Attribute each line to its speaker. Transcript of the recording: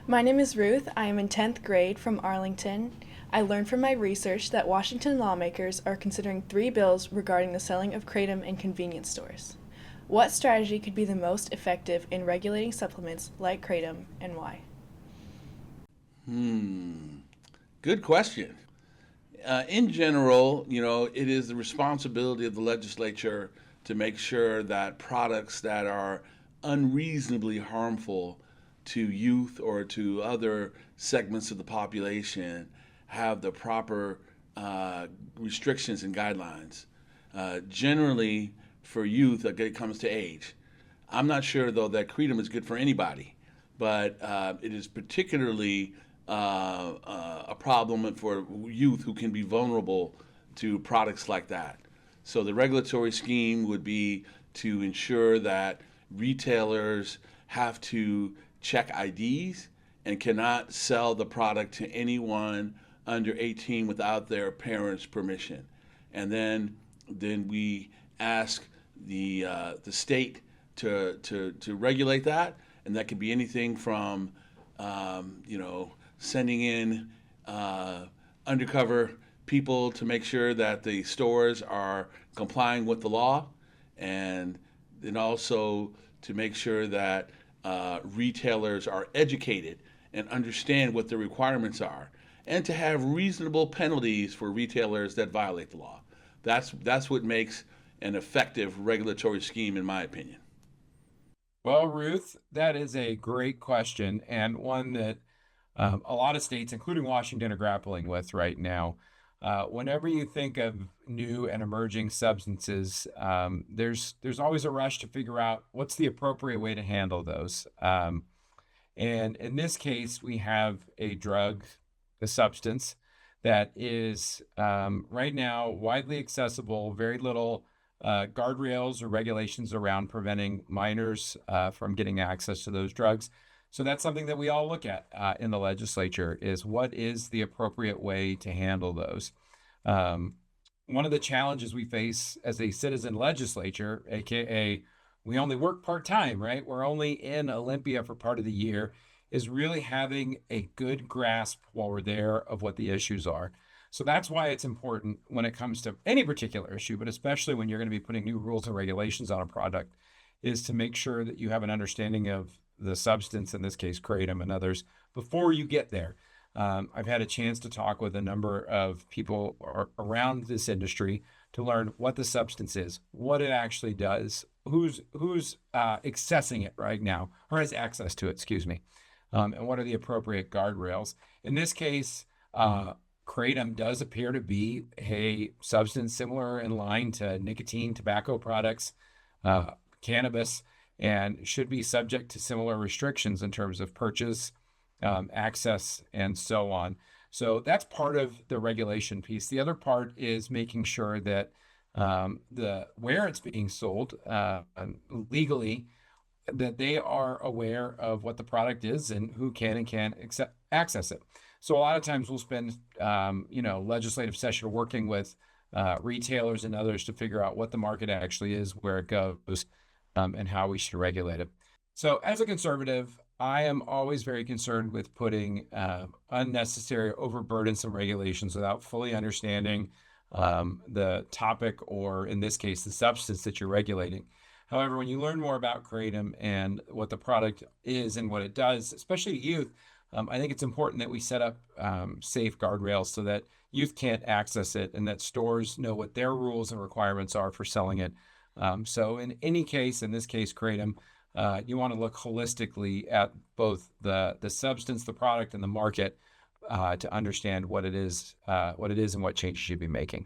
Speaker 1: My name is Ruth. I am in 10th grade from Arlington. I learned from my research that Washington lawmakers are considering 3 bills regarding the selling of kratom in convenience stores. What strategy could be the most effective in regulating supplements like kratom, and why?
Speaker 2: Good question. In general, it is the responsibility of the legislature to make sure that products that are unreasonably harmful to youth or to other segments of the population have the proper restrictions and guidelines. Generally, for youth, it comes to age. I'm not sure, though, that kratom is good for anybody, but it is particularly a problem for youth who can be vulnerable to products like that. So the regulatory scheme would be to ensure that retailers have to check IDs and cannot sell the product to anyone under 18 without their parents' permission. And then we ask the state to regulate that, and that could be anything from sending in undercover people to make sure that the stores are complying with the law, and then also to make sure that retailers are educated and understand what the requirements are, and to have reasonable penalties for retailers that violate the law. That's what makes an effective regulatory scheme, in my opinion.
Speaker 3: Well, Ruth, that is a great question, and one that a lot of states, including Washington, are grappling with right now. Whenever you think of new and emerging substances, there's always a rush to figure out what's the appropriate way to handle those. And in this case, we have a drug, a substance that is right now widely accessible, very little guardrails or regulations around preventing minors from getting access to those drugs. So that's something that we all look at in the legislature, is what is the appropriate way to handle those. One of the challenges we face as a citizen legislature, aka we only work part-time, right? We're only in Olympia for part of the year, is really having a good grasp while we're there of what the issues are. So that's why it's important when it comes to any particular issue, but especially when you're going to be putting new rules and regulations on a product, is to make sure that you have an understanding of the substance, in this case, kratom and others, before you get there. I've had a chance to talk with a number of people around this industry to learn what the substance is, what it actually does, who's accessing it right now, or has access to it, excuse me, and what are the appropriate guardrails. In this case, kratom does appear to be a substance similar in line to nicotine, tobacco products, cannabis, and should be subject to similar restrictions in terms of purchase, access, and so on. So that's part of the regulation piece. The other part is making sure that where it's being sold legally, that they are aware of what the product is and who can and can't access it. So a lot of times we'll spend legislative session working with retailers and others to figure out what the market actually is, where it goes, and how we should regulate it. So as a conservative, I am always very concerned with putting unnecessary, overburdensome regulations without fully understanding the topic, or in this case, the substance that you're regulating. However, when you learn more about kratom and what the product is and what it does, especially youth, I think it's important that we set up safe guardrails so that youth can't access it and that stores know what their rules and requirements are for selling it. So in any case, in this case, kratom, you want to look holistically at both the substance, the product, and the market to understand what it is and what changes you should be making.